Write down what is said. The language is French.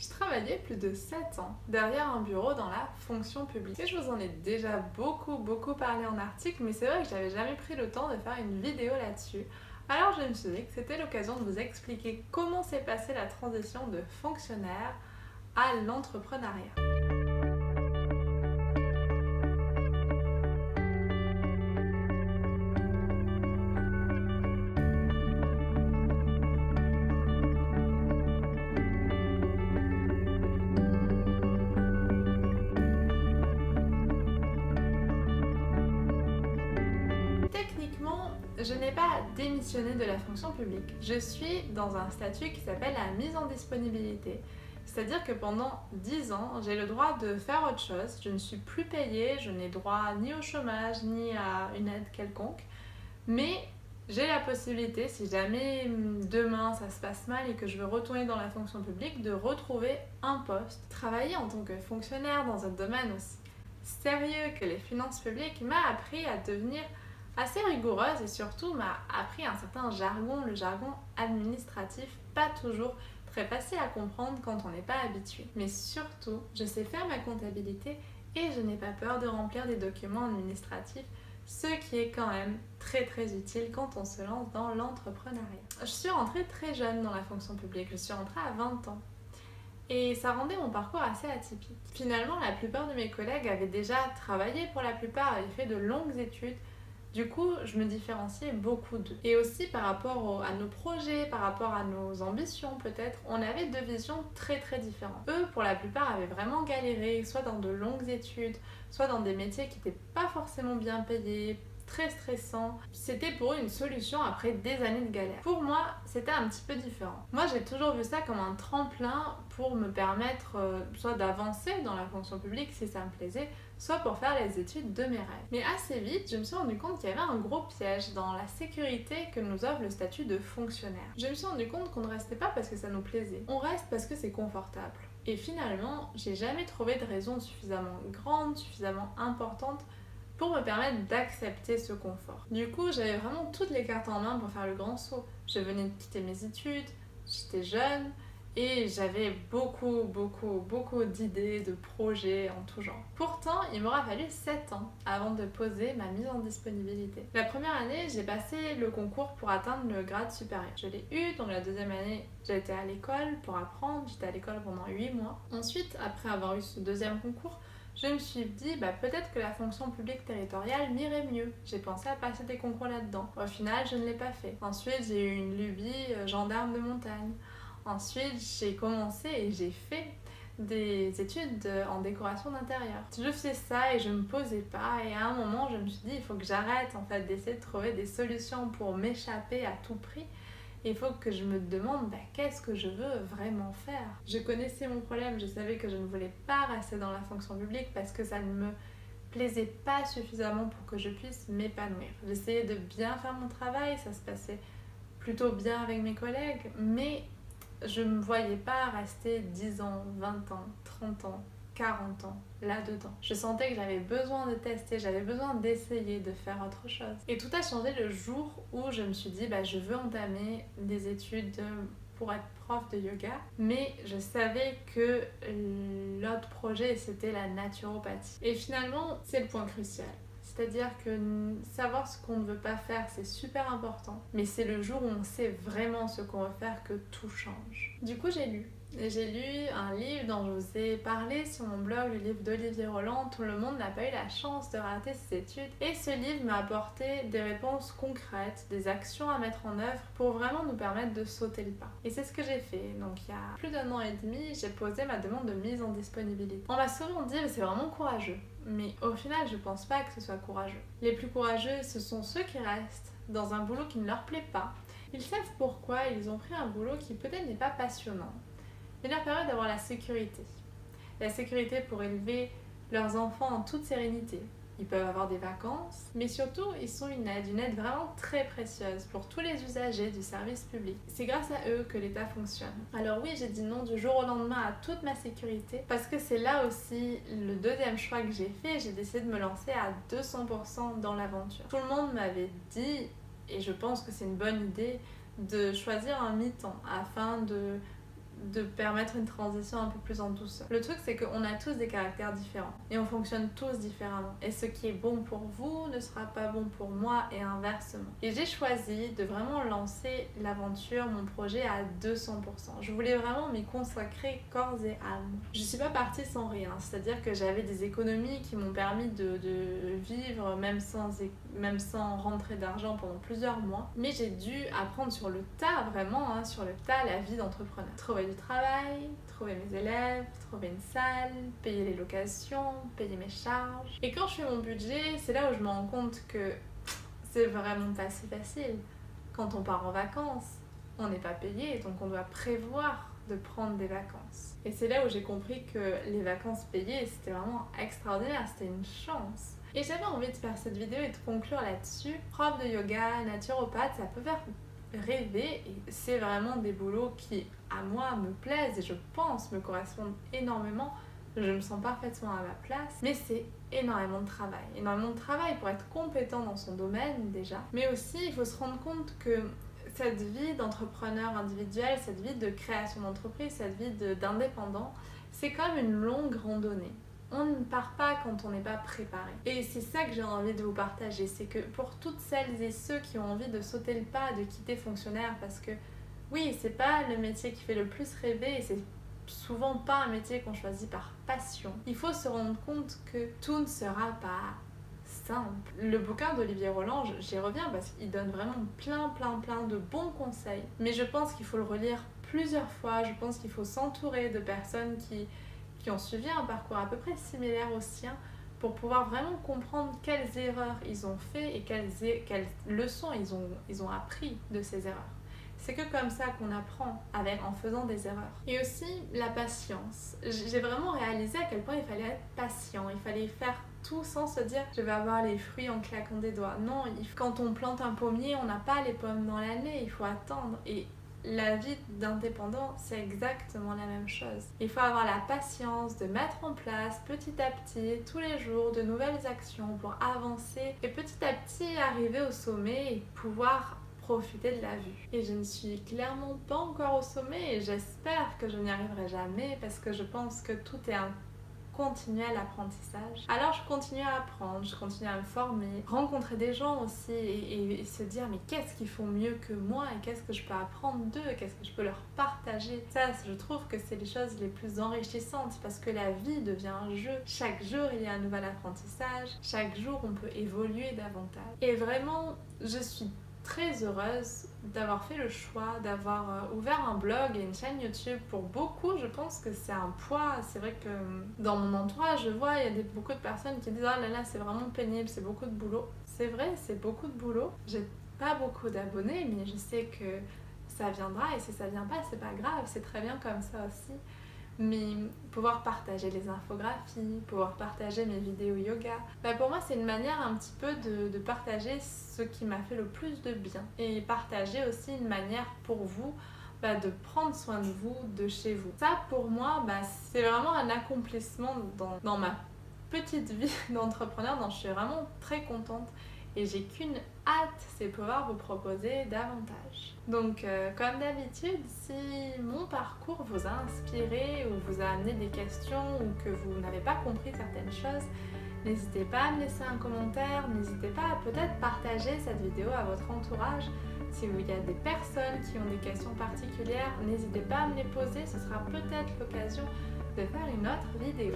Je travaillais plus de 7 ans derrière un bureau dans la fonction publique. Et je vous en ai déjà beaucoup parlé en article, mais c'est vrai que j'avais jamais pris le temps de faire une vidéo là-dessus. Alors je me suis dit que c'était l'occasion de vous expliquer comment s'est passée la transition de fonctionnaire à l'entrepreneuriat. Techniquement, je n'ai pas démissionné de la fonction publique. Je suis dans un statut qui s'appelle la mise en disponibilité. C'est-à-dire que pendant 10 ans, j'ai le droit de faire autre chose. Je ne suis plus payée, je n'ai droit ni au chômage, ni à une aide quelconque. Mais j'ai la possibilité, si jamais demain ça se passe mal et que je veux retourner dans la fonction publique, de retrouver un poste. Travailler en tant que fonctionnaire dans un domaine aussi sérieux que les finances publiques m'a appris à devenir assez rigoureuse et surtout m'a appris un certain jargon, le jargon administratif, pas toujours très facile à comprendre quand on n'est pas habitué. Mais surtout, je sais faire ma comptabilité et je n'ai pas peur de remplir des documents administratifs, ce qui est quand même très utile quand on se lance dans l'entrepreneuriat. Je suis rentrée très jeune dans la fonction publique, je suis rentrée à 20 ans. Et ça rendait mon parcours assez atypique. Finalement, la plupart de mes collègues avaient déjà travaillé, pour la plupart avaient fait de longues études. Du coup, je me différenciais beaucoup d'eux. Et aussi par rapport à nos projets, par rapport à nos ambitions peut-être, on avait deux visions très différentes. Eux, pour la plupart, avaient vraiment galéré, soit dans de longues études, soit dans des métiers qui n'étaient pas forcément bien payés, très stressant. C'était pour eux une solution après des années de galère. Pour moi, c'était un petit peu différent. Moi, j'ai toujours vu ça comme un tremplin pour me permettre soit d'avancer dans la fonction publique si ça me plaisait, soit pour faire les études de mes rêves. Mais assez vite, je me suis rendu compte qu'il y avait un gros piège dans la sécurité que nous offre le statut de fonctionnaire. Je me suis rendu compte qu'on ne restait pas parce que ça nous plaisait, on reste parce que c'est confortable. Et finalement, j'ai jamais trouvé de raison suffisamment grande, suffisamment importante pour me permettre d'accepter ce confort. Du coup, j'avais vraiment toutes les cartes en main pour faire le grand saut. Je venais de quitter mes études, j'étais jeune et j'avais beaucoup d'idées, de projets en tout genre. Pourtant, il m'aura fallu 7 ans avant de poser ma mise en disponibilité. La première année, j'ai passé le concours pour atteindre le grade supérieur. Je l'ai eu, donc la deuxième année, j'étais à l'école pour apprendre, j'étais à l'école pendant 8 mois. Ensuite, après avoir eu ce deuxième concours, je me suis dit peut-être que la fonction publique territoriale m'irait mieux. J'ai pensé à passer des concours là-dedans. Au final, je ne l'ai pas fait. Ensuite, j'ai eu une lubie gendarme de montagne. Ensuite, j'ai commencé et j'ai fait des études en décoration d'intérieur. Je faisais ça et je me posais pas, et à un moment je me suis dit il faut que j'arrête en fait d'essayer de trouver des solutions pour m'échapper à tout prix. Il faut que je me demande qu'est-ce que je veux vraiment faire. Je connaissais mon problème, je savais que je ne voulais pas rester dans la fonction publique parce que ça ne me plaisait pas suffisamment pour que je puisse m'épanouir. J'essayais de bien faire mon travail, ça se passait plutôt bien avec mes collègues, mais je ne me voyais pas rester 10 ans, 20 ans, 30 ans, 40 ans là-dedans. Je sentais que j'avais besoin de tester, j'avais besoin d'essayer de faire autre chose. Et tout a changé le jour où je me suis dit je veux entamer des études pour être prof de yoga, mais je savais que l'autre projet c'était la naturopathie. Et finalement, c'est le point crucial. C'est-à-dire que savoir ce qu'on ne veut pas faire, c'est super important. Mais c'est le jour où on sait vraiment ce qu'on veut faire que tout change. Du coup, j'ai lu. J'ai lu un livre dont je vous ai parlé sur mon blog, le livre d'Olivier Roland. Tout le monde n'a pas eu la chance de rater ses études. Et ce livre m'a apporté des réponses concrètes, des actions à mettre en œuvre pour vraiment nous permettre de sauter le pas. Et c'est ce que j'ai fait. Donc il y a plus d'1 an et demi, j'ai posé ma demande de mise en disponibilité. On m'a souvent dit c'est vraiment courageux. Mais au final, je pense pas que ce soit courageux. Les plus courageux, ce sont ceux qui restent dans un boulot qui ne leur plaît pas. Ils savent pourquoi ils ont pris un boulot qui peut-être n'est pas passionnant, mais leur permet d'avoir la sécurité. La sécurité pour élever leurs enfants en toute sérénité. Ils peuvent avoir des vacances, mais surtout, ils sont une aide vraiment très précieuse pour tous les usagers du service public. C'est grâce à eux que l'État fonctionne. Alors oui, j'ai dit non du jour au lendemain à toute ma sécurité, parce que c'est là aussi le deuxième choix que j'ai fait. J'ai décidé de me lancer à 200% dans l'aventure. Tout le monde m'avait dit, et je pense que c'est une bonne idée, de choisir un mi-temps afin de permettre une transition un peu plus en douceur. Le truc, c'est qu'on a tous des caractères différents et on fonctionne tous différemment. Et ce qui est bon pour vous ne sera pas bon pour moi et inversement. Et j'ai choisi de vraiment lancer l'aventure, mon projet à 200%. Je voulais vraiment m'y consacrer corps et âme. Je suis pas partie sans rien, c'est-à-dire que j'avais des économies qui m'ont permis de vivre même sans rentrer d'argent pendant plusieurs mois. Mais j'ai dû apprendre sur le tas, vraiment, sur le tas, la vie d'entrepreneur. Trouver du travail, trouver mes élèves, trouver une salle, payer les locations, payer mes charges. Et quand je fais mon budget, c'est là où je me rends compte que c'est vraiment pas si facile. Quand on part en vacances, on n'est pas payé, donc on doit prévoir de prendre des vacances. Et c'est là où j'ai compris que les vacances payées, c'était vraiment extraordinaire, c'était une chance. Et j'avais envie de faire cette vidéo et de conclure là-dessus. Prof de yoga, naturopathe, ça peut faire rêver et c'est vraiment des boulots qui, à moi, me plaisent et je pense me correspondent énormément. Je me sens parfaitement à ma place, mais c'est énormément de travail. Énormément de travail pour être compétent dans son domaine déjà, mais aussi il faut se rendre compte que cette vie d'entrepreneur individuel, cette vie de création d'entreprise, cette vie d'indépendant, c'est comme une longue randonnée. On ne part pas quand on n'est pas préparé. Et c'est ça que j'ai envie de vous partager, c'est que pour toutes celles et ceux qui ont envie de sauter le pas, de quitter fonctionnaire, parce que oui, c'est pas le métier qui fait le plus rêver et c'est souvent pas un métier qu'on choisit par passion. Il faut se rendre compte que tout ne sera pas simple. Le bouquin d'Olivier Roland, j'y reviens parce qu'il donne vraiment plein de bons conseils. Mais je pense qu'il faut le relire plusieurs fois, je pense qu'il faut s'entourer de personnes qui ont suivi un parcours à peu près similaire au sien pour pouvoir vraiment comprendre quelles erreurs ils ont fait et quelles leçons ils ont appris de ces erreurs. C'est que comme ça qu'on apprend en faisant des erreurs. Et aussi la patience. J'ai vraiment réalisé à quel point il fallait être patient, il fallait faire tout sans se dire je vais avoir les fruits en claquant des doigts. Non, quand on plante un pommier, on n'a pas les pommes dans l'année, il faut attendre. Et la vie d'indépendant, c'est exactement la même chose. Il faut avoir la patience de mettre en place petit à petit, tous les jours, de nouvelles actions pour avancer et petit à petit arriver au sommet et pouvoir profiter de la vue. Et je ne suis clairement pas encore au sommet et j'espère que je n'y arriverai jamais parce que je pense que tout est un continuel apprentissage. Alors je continue à apprendre, je continue à me former, rencontrer des gens aussi et se dire mais qu'est-ce qu'ils font mieux que moi et qu'est-ce que je peux apprendre d'eux, qu'est-ce que je peux leur partager. Ça, je trouve que c'est les choses les plus enrichissantes parce que la vie devient un jeu. Chaque jour il y a un nouvel apprentissage, chaque jour on peut évoluer davantage. Et vraiment, je suis très heureuse d'avoir fait le choix, d'avoir ouvert un blog et une chaîne YouTube. Pour beaucoup, je pense que c'est un poids. C'est vrai que dans mon entourage, je vois, il y a beaucoup de personnes qui disent « Oh là là, c'est vraiment pénible, c'est beaucoup de boulot ». C'est vrai, c'est beaucoup de boulot. J'ai pas beaucoup d'abonnés, mais je sais que ça viendra et si ça vient pas, c'est pas grave, c'est très bien comme ça aussi. Mais pouvoir partager les infographies, pouvoir partager mes vidéos yoga, pour moi c'est une manière un petit peu de partager ce qui m'a fait le plus de bien et partager aussi une manière pour vous de prendre soin de vous, de chez vous. Ça pour moi c'est vraiment un accomplissement dans ma petite vie d'entrepreneur dont je suis vraiment très contente et j'ai qu'une hâte, c'est pouvoir vous proposer davantage. Donc comme d'habitude, si mon parcours vous a inspiré ou vous a amené des questions ou que vous n'avez pas compris certaines choses, n'hésitez pas à me laisser un commentaire, n'hésitez pas à peut-être partager cette vidéo à votre entourage. Si il y a des personnes qui ont des questions particulières, n'hésitez pas à me les poser, ce sera peut-être l'occasion de faire une autre vidéo.